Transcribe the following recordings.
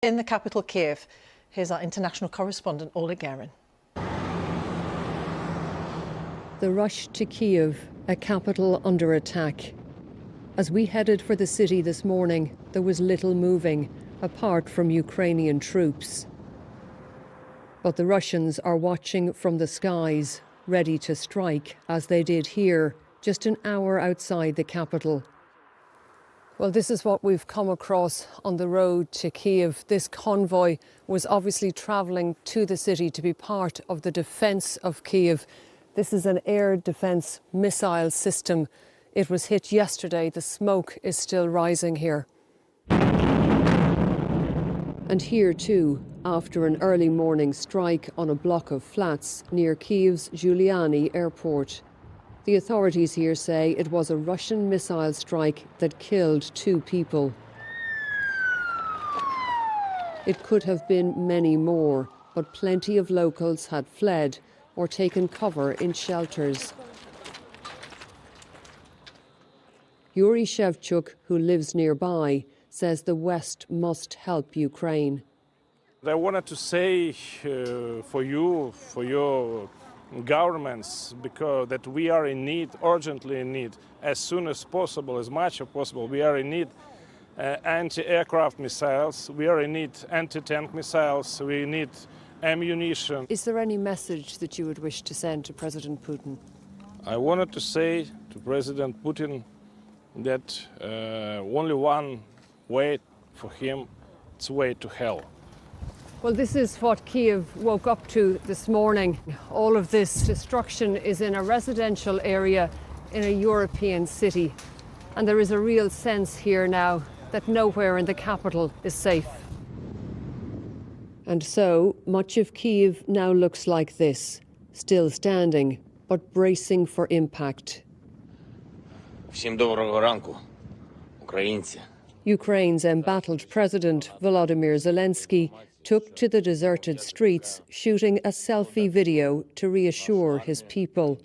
In the capital, Kiev, here's our international correspondent, Oleg Garin. The rush to Kiev, a capital under attack. As we headed for the city this morning, there was little moving, apart from Ukrainian troops. But the Russians are watching from the skies, ready to strike, as they did here, just an hour outside the capital. Well, this is what we've come across on the road to Kiev. This convoy was obviously travelling to the city to be part of the defence of Kiev. This is an air defence missile system. It was hit yesterday. The smoke is still rising here. And here too, after an early morning strike on a block of flats near Kiev's Giuliani airport. The authorities here say it was a Russian missile strike that killed 2 people. It could have been many more, but plenty of locals had fled or taken cover in shelters. Yuri Shevchuk, who lives nearby, says the West must help Ukraine. I wanted to say for you, for your governments, because that we are in need, urgently in need, as soon as possible, as much as possible. We are in need anti-aircraft missiles, we are in need anti-tank missiles, we need ammunition. Is there any message that you would wish to send to President Putin? I wanted to say to President Putin that only one way for him, it's way to hell. Well, this is what Kiev woke up to this morning. All of this destruction is in a residential area in a European city. And there is a real sense here now that nowhere in the capital is safe. And so much of Kiev now looks like this, still standing, but bracing for impact. Всім доброго ранку, українці. Ukraine's embattled president, Volodymyr Zelensky, took to the deserted streets, shooting a selfie video to reassure his people.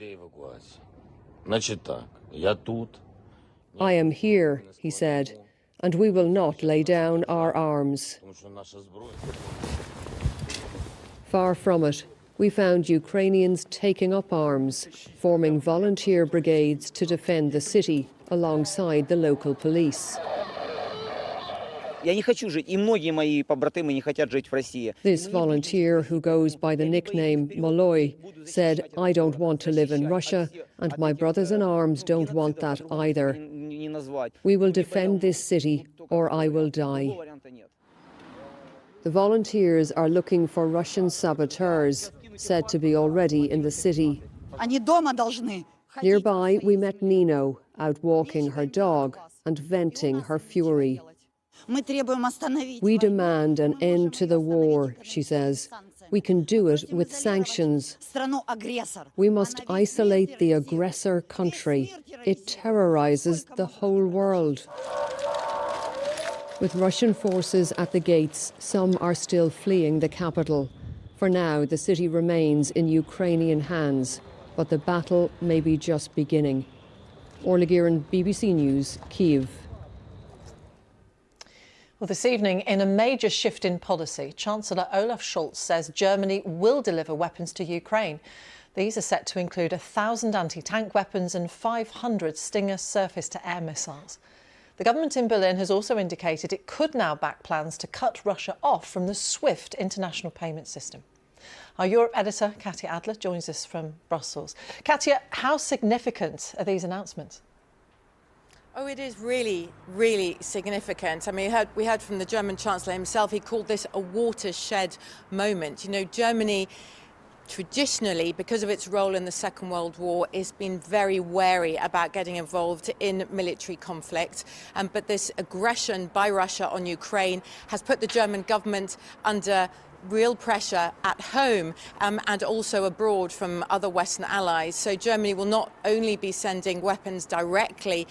I am here, he said, and we will not lay down our arms. Far from it, we found Ukrainians taking up arms, forming volunteer brigades to defend the city alongside the local police. This volunteer, who goes by the nickname Maloy, said, "I don't want to live in Russia, and my brothers in arms don't want that either. We will defend this city, or I will die." The volunteers are looking for Russian saboteurs, said to be already in the city. Nearby, we met Nino, out walking her dog and venting her fury. We demand an end to the war, she says. We can do it with sanctions. We must isolate the aggressor country. It terrorizes the whole world. With Russian forces at the gates, some are still fleeing the capital. For now, the city remains in Ukrainian hands, but the battle may be just beginning. Oleg Garin, BBC News, Kyiv. Well, this evening, in a major shift in policy, Chancellor Olaf Scholz says Germany will deliver weapons to Ukraine. These are set to include 1,000 anti-tank weapons and 500 Stinger surface-to-air missiles. The government in Berlin has also indicated it could now back plans to cut Russia off from the SWIFT international payment system. Our Europe editor, Katya Adler, joins us from Brussels. Katya, how significant are these announcements? Oh, it is really, really significant. I mean, we heard from the German Chancellor himself. He called this a watershed moment. You know, Germany traditionally, because of its role in the Second World War, has been very wary about getting involved in military conflict. But this aggression by Russia on Ukraine has put the German government under real pressure at home and also abroad from other Western allies. So Germany will not only be sending weapons directly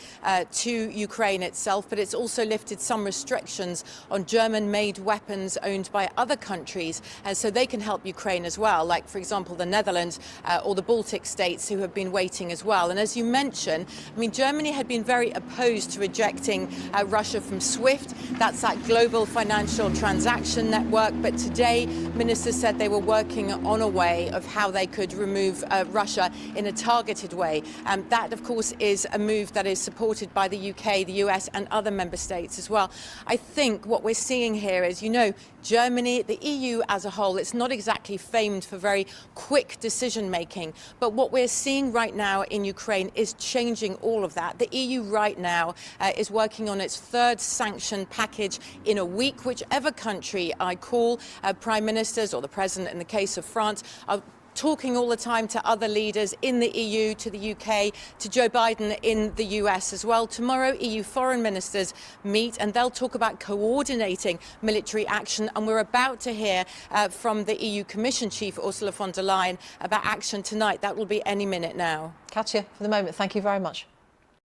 to Ukraine itself, but it's also lifted some restrictions on German-made weapons owned by other countries, so they can help Ukraine as well, like, for example, the Netherlands or the Baltic states, who have been waiting as well. And as you mentioned, I mean, Germany had been very opposed to rejecting Russia from SWIFT. That's that global financial transaction network. But today, ministers said they were working on a way of how they could remove Russia in a targeted way. That, of course, is a move that is supported by the UK, the US and other member states as well. I think what we're seeing here is, you know, Germany, the EU as a whole, it's not exactly famed for very quick decision making. But what we're seeing right now in Ukraine is changing all of that. The EU right now is working on its third sanction package in a week. Whichever country I call, prime ministers or the president in the case of France, are talking all the time to other leaders in the EU, to the UK, to Joe Biden in the US as well. Tomorrow, EU foreign ministers meet and they'll talk about coordinating military action. And we're about to hear from the EU Commission Chief, Ursula von der Leyen, about action tonight. That will be any minute now. Katja, for the moment, thank you very much.